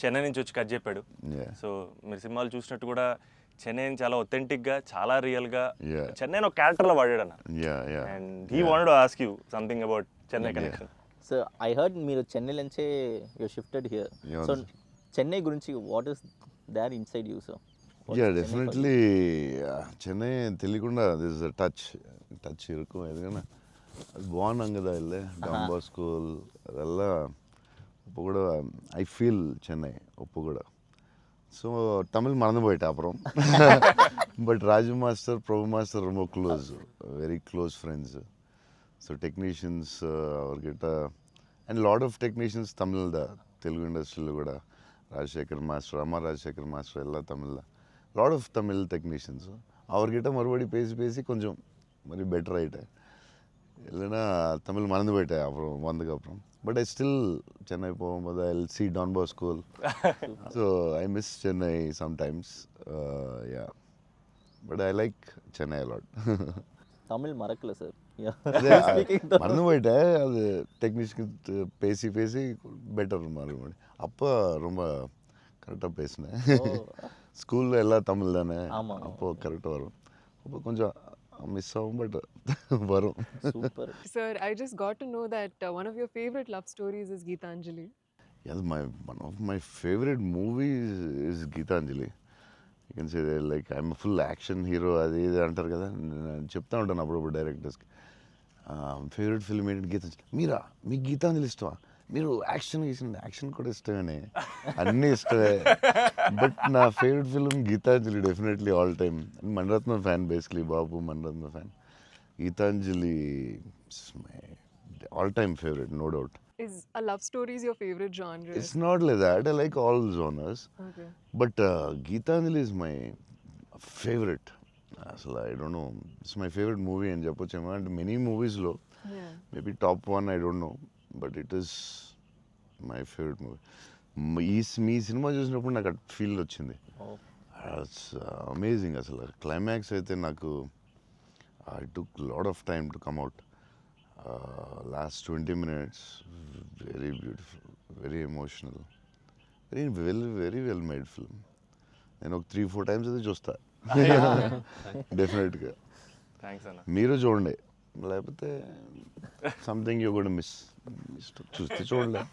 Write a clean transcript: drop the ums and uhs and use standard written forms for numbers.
చెన్నై నుంచి వచ్చి కథ చెప్పాడు. Yeah. సో మీరు సినిమాలు చూసినట్టు కూడా చెన్నైని చాలా ఒథెంటిక్గా, చాలా రియల్గా Yeah. చెన్నైని ఒక క్యారెక్టర్లో వాడాడు అన్న. Yeah, yeah. And he wanted to ask you something about Chennai connection. So I heard మీరు చెన్నై నుంచే you shifted here. Yeah. So Chennai గురించి what is there inside you? So Yeah, definitely. Chennai తెలియకుండా దిస్ టచ్ ఇరుకు ఎందుకన్నా అది బాగున్నాం కదా వెళ్ళే డాంబా స్కూల్ ಅದೆಲ್ಲ இப்போ கூட ஐ ஃபீல் சென்னை இப்போ கூட ஸோ தமிழ் மறந்து போயிட்டேன் அப்புறம் but Raju master Prabhu master ரொம்ப close, very close friends. So technicians அவர்கிட்ட and lot of technicians Tamil Telugu ఇండస్ట్రీలో కూడా ராஜசேகர் மாஸ்டர், அம்மா ராஜசேகர் மாஸ்டர் எல்லாம் தமிழில் லாட் ஆஃப் தமிழ் டெக்னீஷியன்ஸு அவர்கிட்ட மறுபடி பேசி கொஞ்சம் மாதிரி பெட்டர் ஆகிட்டேன். இல்லைன்னா தமிழ் மறந்து போயிட்டேன் அப்புறம் வந்ததுக்கப்புறம். பட் ஐ ஸ்டில் சென்னை போகும்போது I see Don Bosco. So I miss Chennai sometimes. Yeah, but I like Chennai a lot. Tamil மறக்கல சார். மறந்து போயிட்டேன். அது டெக்னீஷியன் பேசி பெட்டர் மறுபடி. அப்போ ரொம்ப கரெக்டாக பேசினேன். ஸ்கூலில் எல்லாம் தமிழ் தானே, அப்போது கரெக்டாக வரும். அப்போ கொஞ்சம் மிஸ் ஆகும், பட் வரும். Super. Sir, I just got to know that one of your favorite love stories is Geetanjali. Yeah, one of my favorite movies is Geetanjali. You can say that, like, I'm a full action hero. అది ఇది అంటారు కదా, నేను చెప్తా ఉంటాను అప్పుడప్పుడు డైరెక్టర్స్కి. Favourite film ఏంటి? గీతాంజలి. మీరా, మీకు గీతాంజలి ఇష్టమా? మీరు యాక్షన్ కూడా ఇష్టమేనే, అన్నీ ఇష్టమే. బట్ నా favourite film Gitanjali definitely all time. Mani Ratnam fan basically, బాబు Mani Ratnam fan. Gitanjali my all time favourite, no doubt. Is a love story is your favorite genre? It's not like that. I like all genres. Okay. But Geetanjali is my favorite. అసలు I don't know, it's my favourite movie అని చెప్పొచ్చేమో. అంటే many మూవీస్లో Yeah. Maybe top 1 I don't know, but it is my favourite movie. Me cinema చూసినప్పుడు నాకు at feel వచ్చింది. It's amazing. అసలు climax అయితే నాకు I took lot of time to come out. Last 20 minutes very beautiful, very emotional, very well made film. నేను ఒక 3-4 times అయితే చూస్తా డెఫినెట్గా. థ్యాంక్స్ అన్న. మీరు చూడండి, లేకపోతే సంథింగ్ యూ కూడా మిస్. చూస్తే చూడలేదు.